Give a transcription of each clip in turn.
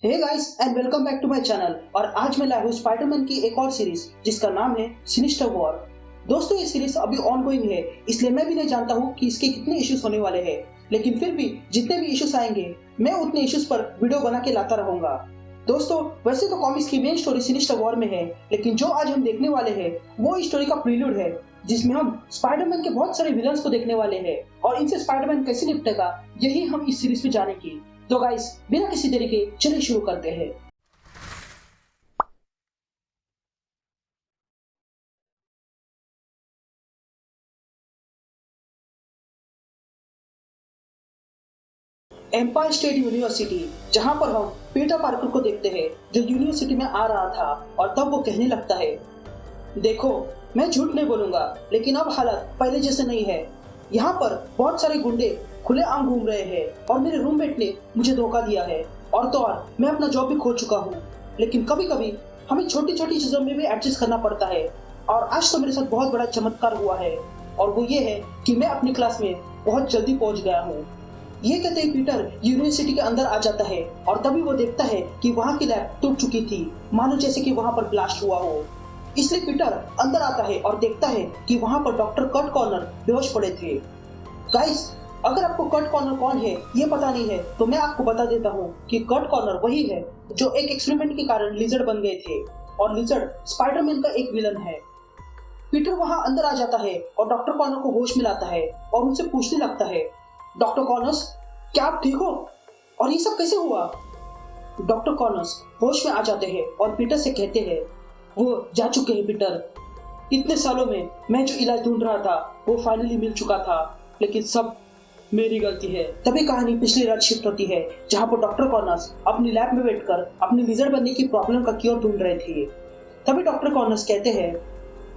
Hey guys and welcome back to my channel. और आज मैं लाया हूँ स्पाइडरमैन की एक और सीरीज जिसका नाम है सिनिस्टर वॉर। दोस्तों ये सीरीज अभी ऑनगोइंग है, इसलिए मैं भी नहीं जानता हूँ कि इसके कितने इश्यूज होने वाले हैं, लेकिन फिर भी जितने भी इश्यूज आएंगे मैं उतने इश्यूज पर वीडियो बना के लाता रहूंगा। दोस्तों वैसे तो कॉमिक्स की मेन स्टोरी सिनिस्टर वॉर में है, लेकिन जो आज हम देखने वाले हैं वो इस स्टोरी का प्रील्यूड है, जिसमें हम स्पाइडरमैन के बहुत सारे विलन्स को देखने वाले हैं और इनसे स्पाइडरमैन कैसे निपटेगा यही हम इस सीरीज में जानेंगे। तो गाइस बिना किसी देरी के चलिए शुरू करते हैं। एम्पायर स्टेट यूनिवर्सिटी, जहां पर हम पीटर पार्कर को देखते हैं जो यूनिवर्सिटी में आ रहा था, और तब वो कहने लगता है, देखो मैं झूठ नहीं बोलूंगा लेकिन अब हालत पहले जैसे नहीं है। यहाँ पर बहुत सारे गुंडे खुले आम घूम रहे हैं और मेरे रूममेट ने मुझे धोखा दिया है, और तो और मैं अपना जॉब भी खो चुका हूँ। लेकिन कभी कभी हमें छोटी छोटी चीजों में भी एडजस्ट करना पड़ता है, और आज तो मेरे साथ बहुत बड़ा चमत्कार हुआ है, और वो ये है कि मैं अपनी क्लास में बहुत जल्दी पहुंच गया हूँ। ये कहते ही पीटर यूनिवर्सिटी के अंदर आ जाता है, और तभी वो देखता है कि वहाँ की लैब टूट चुकी थी, मानो जैसे कि वहाँ पर ब्लास्ट हुआ हो। इसलिए पीटर अंदर आता है और देखता है कि वहाँ पर डॉक्टर कर्ट कॉर्नर बेहोश पड़े थे। गाइस, अगर आपको कर्ट कॉर्नर कौन है ये पता नहीं है तो मैं आपको बता देता हूँ कि कर्ट कॉर्नर वही है जो एक एक्सपेरिमेंट के कारण लिजर्ड बन गए थे, और लिजर्ड स्पाइडरमैन का एक विलन है। पीटर वहाँ अंदर आ जाता है और डॉक्टर कॉर्नर को होश में लाता है और उनसे पूछने लगता है, डॉक्टर कॉर्नर्स क्या आप ठीक हो, और ये सब कैसे हुआ? डॉक्टर कॉर्नर्स होश में आ जाते हैं और पीटर से कहते हैं, वो जा चुके हैं पीटर, इतने सालों में मैं जो इलाज ढूंढ रहा था वो फाइनली मिल चुका था, लेकिन सब मेरी गलती है। तभी कहानी पिछली रात शिफ्ट होती है, जहाँ पर डॉक्टर कॉर्नर्स अपनी लैब में बैठकर अपनी लिजर्ड बनने की प्रॉब्लम का क्योर ढूंढ रहे थे। तभी डॉक्टर कॉर्नर्स कहते हैं,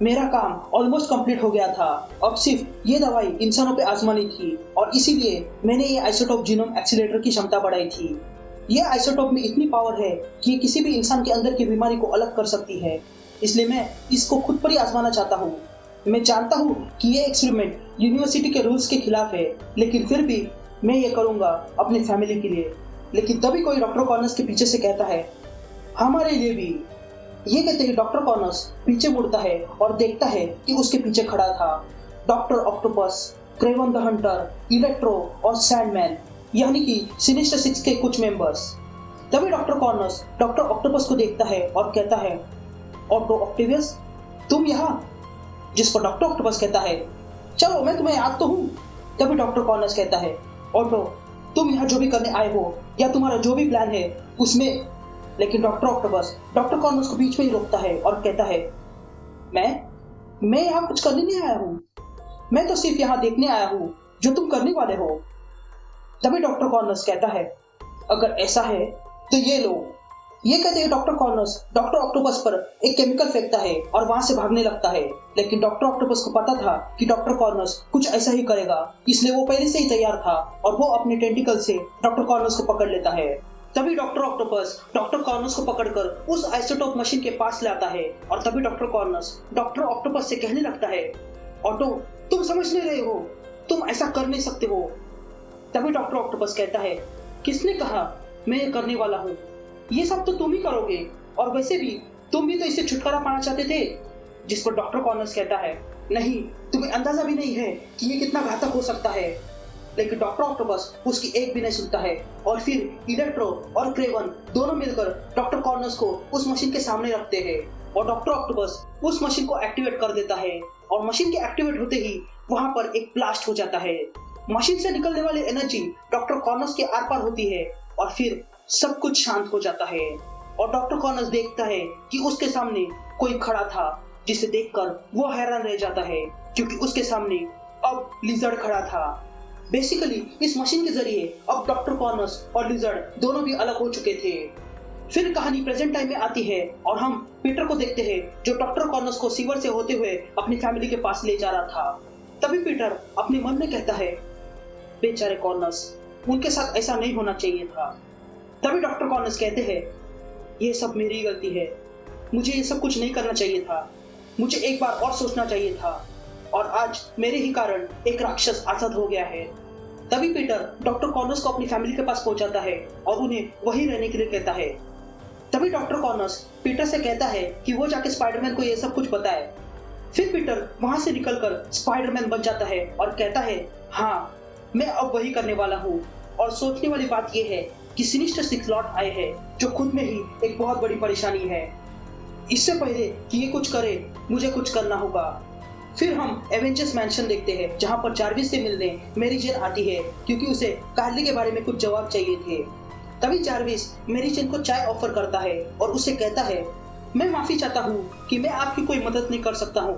मेरा काम ऑलमोस्ट कंप्लीट हो गया था, अब सिर्फ ये दवाई इंसानों पे आजमानी थी, और इसीलिए मैंने ये आइसोटोप जीनोम एक्सीलरेटर की क्षमता बढ़ाई थी। ये आइसोटोप में इतनी पावर है कि ये किसी भी इंसान के अंदर की बीमारी को अलग कर सकती है, इसलिए मैं इसको खुद पर ही आजमाना चाहता हूँ। मैं जानता हूँ कि ये एक्सपेरिमेंट यूनिवर्सिटी के रूल्स के खिलाफ है, लेकिन फिर भी मैं ये करूँगा अपनी फैमिली के लिए। लेकिन तभी कोई डॉक्टर कॉर्नर्स के पीछे से कहता है, हमारे लिए भी। ये कहते ही डॉक्टर कॉर्नर्स पीछे मुड़ता है और देखता है कि उसके पीछे खड़ा था doctor octopus, Kraven the Hunter, electro और सैंडमैन, यानी कि सिनिस्टर सिक्स के कुछ मेंबर्स। तभी डॉक्टर कॉर्नर्स डॉक्टर ऑक्टोपस को देखता है और कहता है, ऑटो ऑक्टेवियस तुम यहाँ? जिस पर डॉक्टर ऑक्टोपस कहता है, चलो मैं तुम्हें याद तो हूँ। तभी डॉक्टर कॉर्नर्स कहता है, ऑटो तुम यहाँ जो भी करने आए हो या तुम्हारा जो भी प्लान है उसमें। लेकिन डॉक्टर ऑक्टोपस डॉक्टर कॉर्नर्स को बीच में ही रोकता है और कहता है, मैं यहाँ कुछ करने नहीं आया हूँ, मैं तो सिर्फ यहाँ देखने आया हूँ जो तुम करने वाले हो। तभी डॉक्टर कॉर्नर्स कहता है, अगर ऐसा है तो ये लो। ये कहते हैं डॉक्टर कॉर्नर्स डॉक्टर ऑक्टोपस पर एक केमिकल फेंकता है और वहां से भागने लगता है, लेकिन डॉक्टर ऑक्टोपस को पता था कि डॉक्टर कॉर्नर्स कुछ ऐसा ही करेगा, इसलिए वो पहले से ही तैयार था और वो अपने टेंटिकल से डॉक्टर कॉर्नर्स को पकड़ लेता है। तभी डॉक्टर ऑक्टोपस डॉक्टर कॉर्नर्स को पकड़कर उस आइसोटोप मशीन के पास लाता है, और तभी डॉक्टर कॉर्नर्स डॉक्टर ऑक्टोपस से कहने लगता है, ऑटो तुम समझ नहीं रहे हो, तुम ऐसा कर नहीं सकते हो। तभी डॉक्टर ऑक्टोपस कहता है, किसने कहा मैं ये करने वाला हूँ, ये सब तो तुम ही करोगे, और वैसे भी तुम भी तो इससे छुटकारा पाना चाहते थे। जिस पर डॉक्टर कॉर्नर्स कहता है, नहीं तुम्हें अंदाजा भी नहीं है कि ये कितना घातक हो सकता है। लेकिन डॉक्टर ऑक्टोपस उसकी एक भी नहीं सुनता है, और फिर इलेक्ट्रो और क्रेवन दोनों मिलकर डॉक्टर कॉर्नर्स को उस मशीन के सामने रखते हैं, और डॉक्टर ऑक्टोपस उस मशीन को एक्टिवेट कर देता है, और मशीन के एक्टिवेट होते ही वहां पर एक ब्लास्ट हो जाता है। मशीन से निकलने वाली एनर्जी डॉक्टर कॉर्नर्स के आर पार होती है, और फिर सब कुछ शांत हो जाता है, और डॉक्टर कॉर्नर्स देखता है कि उसके सामने कोई खड़ा था, जिसे देखकर वो हैरान रह जाता है क्योंकि उसके सामने अब लिजर्ड खड़ा था। बेसिकली इस मशीन के जरिए अब डॉक्टर कॉर्नर्स और लिजर्ड दोनों भी अलग हो चुके थे। फिर कहानी प्रेजेंट टाइम में आती है और हम पीटर को देखते हैं जो डॉक्टर कॉर्नर्स को सीवर से होते हुए अपनी फैमिली के पास ले जा रहा था। तभी पीटर अपने मन में कहता है, बेचारे कॉर्नर्स, उनके साथ ऐसा नहीं होना चाहिए था। तभी डॉक्टर कॉर्नर्स कहते हैं, ये सब मेरी गलती है, मुझे ये सब कुछ नहीं करना चाहिए था, मुझे एक बार और सोचना चाहिए था, और आज मेरे ही कारण एक राक्षस आजाद हो गया है। तभी पीटर डॉक्टर कॉनर्स को अपनी फैमिली के पास पहुंचाता है और उन्हें वहीं रहने के लिए कहता है। तभी डॉक्टर कॉनर्स पीटर से कहता है कि वो जाके स्पाइडरमैन को ये सब कुछ बताए। फिर पीटर वहां से निकलकर स्पाइडरमैन बन जाता है और कहता है, हाँ मैं अब वही करने वाला हूँ। और सोचने वाली बात यह है कि सिनिस्टर सिक्स लौट आए हैं, जो खुद में ही एक बहुत बड़ी परेशानी है। इससे पहले कि ये कुछ करे, मुझे कुछ करना होगा। फिर हम एवेंजर्स मैंशन देखते हैं, जहां पर जार्विस से मिलने मैरी जेन आती है क्योंकि उसे कार्ली के बारे में कुछ जवाब चाहिए थे। तभी जार्विस मैरी जेन को चाय ऑफर करता है और उसे कहता है, मैं माफी चाहता हूँ कि मैं आपकी कोई मदद नहीं कर सकता हूँ,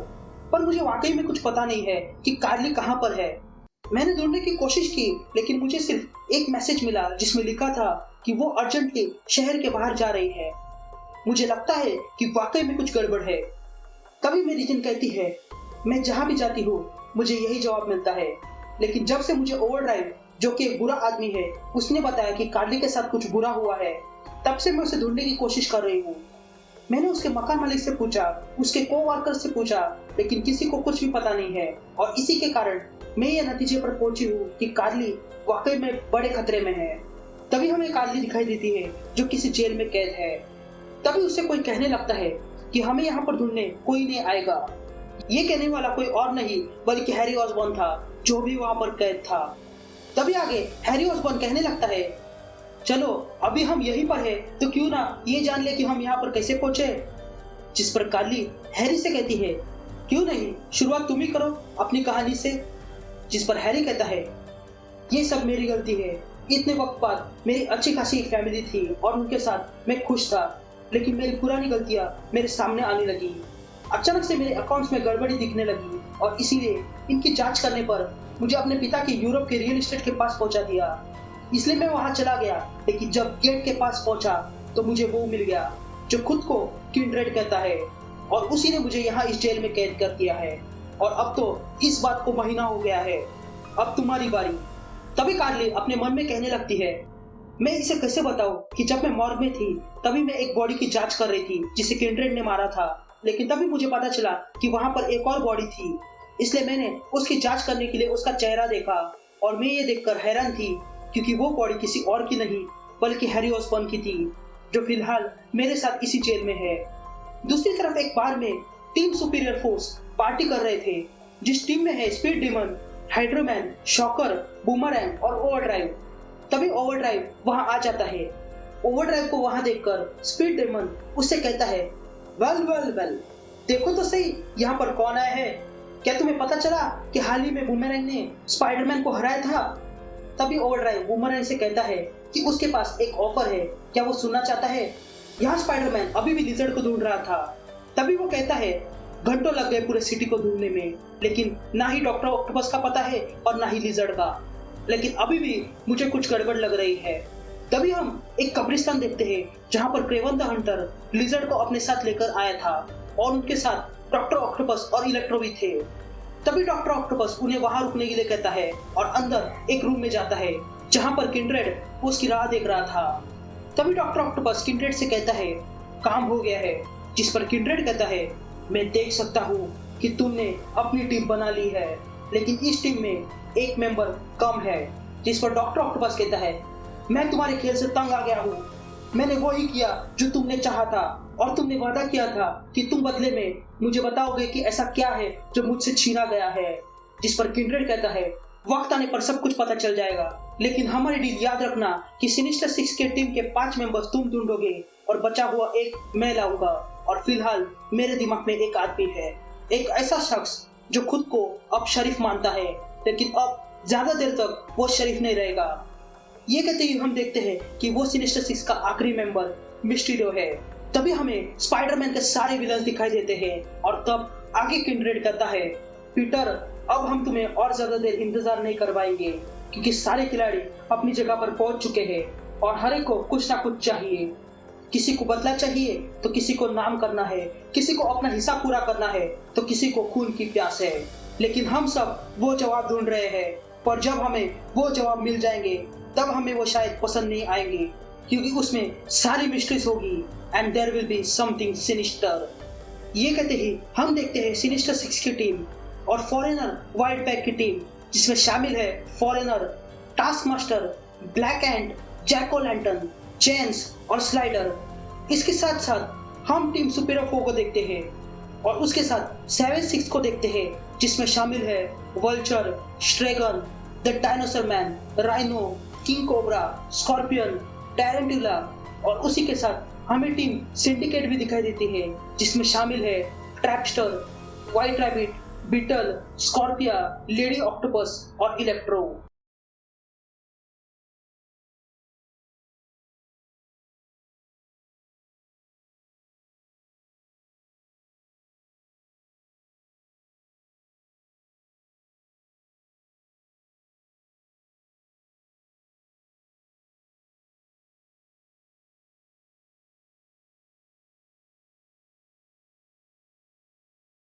पर मुझे वाकई में कुछ पता नहीं है कि कार्ली कहाँ पर है। मैंने ढूंढने की कोशिश की, लेकिन मुझे सिर्फ एक मैसेज मिला जिसमें लिखा था कि वो अर्जेंटली शहर के बाहर जा रही है। मुझे लगता है कि वाकई में कुछ गड़बड़ है। तभी मैरी जेन कहती है, मैं जहाँ भी जाती हूँ मुझे यही जवाब मिलता है, लेकिन जब से मुझे ओवरड्राइव, जो कि एक बुरा आदमी है, उसने बताया कि कार्ली के साथ कुछ बुरा हुआ है, तब से मैं उसे ढूंढने की कोशिश कर रही हूँ। मैंने उसके मकान मालिक से पूछा, उसके कोवर्कर से पूछा, लेकिन किसी को कुछ भी पता नहीं है। और इसी के कारण मैं ये नतीजे पर पहुंची हूँ कि कार्ली वाकई में बड़े खतरे में है। तभी हमें कार्ली दिखाई देती है जो किसी जेल में कैद है। तभी उसे कोई कहने लगता है कि हमें यहाँ पर ढूंढने कोई नहीं आएगा। ये कहने वाला कोई और नहीं बल्कि हैरी ऑसबॉर्न था, जो भी वहां पर कैद था। तभी आगे हैरी ऑसबॉर्न कहने लगता है, चलो अभी हम यहीं पर हैं, तो क्यों ना ये जान ले कि हम यहाँ पर कैसे पहुंचे। जिस पर कार्ली हैरी से कहती है, क्यों नहीं, शुरुआत तुम ही करो अपनी कहानी से। जिस पर हैरी कहता है, ये सब मेरी गलती है। इतने वक्त बाद मेरी अच्छी खासी एक फैमिली थी और उनके साथ मैं खुश था, लेकिन मेरी पुरानी गलतियां मेरे सामने आने लगी। अचानक से मेरे अकाउंट्स में गड़बड़ी दिखने लगी और इसीलिए इनकी जांच करने पर मुझे अपने पिता के यूरोप के रियल एस्टेट के पास पहुंचा दिया। इसलिए मैं वहां चला गया, लेकिन जब गेट के पास पहुंचा तो मुझे वो मिल गया जो खुद को किंड्रेड कहता है, और उसी ने मुझे यहाँ इस जेल में कैद कर दिया है। और अब तो इस बात को महीना हो गया है, अब तुम्हारी बारी। तभी कार्ली अपने मन में कहने लगती है, मैं इसे कैसे बताऊं कि जब मैं मॉर्ग में थी तभी मैं एक बॉडी की जांच कर रही थी जिसे किंड्रेड ने मारा था, लेकिन तभी मुझे पता चला कि वहां पर एक और बॉडी थी। इसलिए मैंने उसकी जांच करने के लिए उसका चेहरा देखा और मैं ये देखकर हैरान थी क्योंकि वो बॉडी किसी और की नहीं बल्कि हैरी ऑसबॉर्न की थी, जो फिलहाल मेरे साथ इसी जेल में है। दूसरी तरफ एक बार में टीम सुपीरियर फोर्स पार्टी कर रहे थे, जिस टीम में है स्पीड डीमन, हाइड्रोमैन, शॉकर, बूमरैंग और ओवरड्राइव। तभी ओवरड्राइव वहां आ जाता है। ओवरड्राइव को वहां देखकर स्पीड डीमन उससे कहता है, वेल देखो तो सही यहाँ पर कौन आया है। क्या तुम्हें पता चला कि हाल ही में बूमरैंग ने स्पाइडरमैन को हराया था। तभी ओवरड्राइव बूमरैंग से कहता है कि उसके पास एक ऑफर है, क्या वो सुनना चाहता है। यहाँ स्पाइडरमैन अभी भी लिजर्ड को ढूंढ रहा था। तभी वो कहता है, घंटों लग गए पूरे सिटी को ढूंढने में, लेकिन ना ही डॉक्टर ऑक्टोपस का पता है और ना ही लिजर्ड का, लेकिन अभी भी मुझे कुछ गड़बड़ लग रही है। तभी हम एक कब्रिस्तान देखते हैं जहाँ पर क्रेवन द हंटर लिजर्ड को अपने साथ लेकर आया था और उनके साथ डॉक्टर ऑक्टोपस और इलेक्ट्रो भी थे। तभी डॉक्टर ऑक्टोपस उन्हें वहां रुकने के लिए कहता है और अंदर एक रूम में जाता है जहां पर किंड्रेड उसकी राह देख रहा था। तभी डॉक्टर ऑक्टोपस किंड्रेड से कहता है, काम हो गया है। जिस पर किंड्रेड कहता है, मैं देख सकता हूँ कि तुमने अपनी टीम बना ली है, लेकिन इस टीम में एक मेंबर कम है। जिस पर डॉक्टर ऑक्टोपस कहता है, मैं तुम्हारे खेल से तंग आ गया हूँ। मैंने वो ही किया जो तुमने चाहा था और तुमने वादा किया था कि तुम बदले में मुझे बताओगे कि ऐसा क्या है जो मुझसे छीना गया है। जिस पर किंड्रेड कहता है, वक्त आने पर सब कुछ पता चल जाएगा, लेकिन हमारी डील याद रखना कि सिनिस्टर सिक्स के टीम के 5 मेंबर्स तुम ढूंढोगे और बचा हुआ एक मैं लाऊंगा। और फिलहाल मेरे दिमाग में एक आदमी है, एक ऐसा शख्स जो खुद को अब शरीफ मानता है, लेकिन अब ज्यादा देर तक वो शरीफ नहीं रहेगा। ये कहते ही हम देखते हैं कि वो सिनिस्टर सिक्स का आखिरी मेंबर मिस्टीरियो है। तभी हमें स्पाइडरमैन के सारे विलन दिखाई देते हैं और तब आगे किंड्रेड कहता है, पीटर अब हम तुम्हें और ज्यादा देर इंतजार नहीं करवाएंगे क्योंकि सारे खिलाड़ी अपनी जगह पर पहुंच चुके हैं और हर एक को कुछ ना कुछ चाहिए। किसी को बदला चाहिए तो किसी को नाम करना है, किसी को अपना हिस्सा पूरा करना है तो किसी को खून की प्यास है। लेकिन हम सब वो जवाब ढूंढ रहे हैं, पर जब हमें वो जवाब मिल जाएंगे तब हमें वो शायद पसंद नहीं आएंगे क्योंकि उसमें सारी मिस्ट्रीज होगी and there will be something sinister. ये कहते ही हम देखते हैं सिनिस्टर सिक्स की टीम और फॉरेनर वाइल्ड पैक की टीम, जिसमें शामिल है Foreigner, Taskmaster, Black Ant, Jack O'Lantern, जेंस और स्लाइडर। इसके साथ साथ हम टीम सुपर 4 को देखते हैं और उसके साथ 7-6 को देखते हैं, जिसमें शामिल है Vulture, Stegron, the Dinosaur Man, Rhino, King Cobra, Scorpion, Tarantula और उसी के साथ हमें टीम सिंडिकेट भी दिखाई देती है, जिसमें शामिल है Trapster, White Rabbit, Beetle, Scorpia, Lady Octopus और इलेक्ट्रो।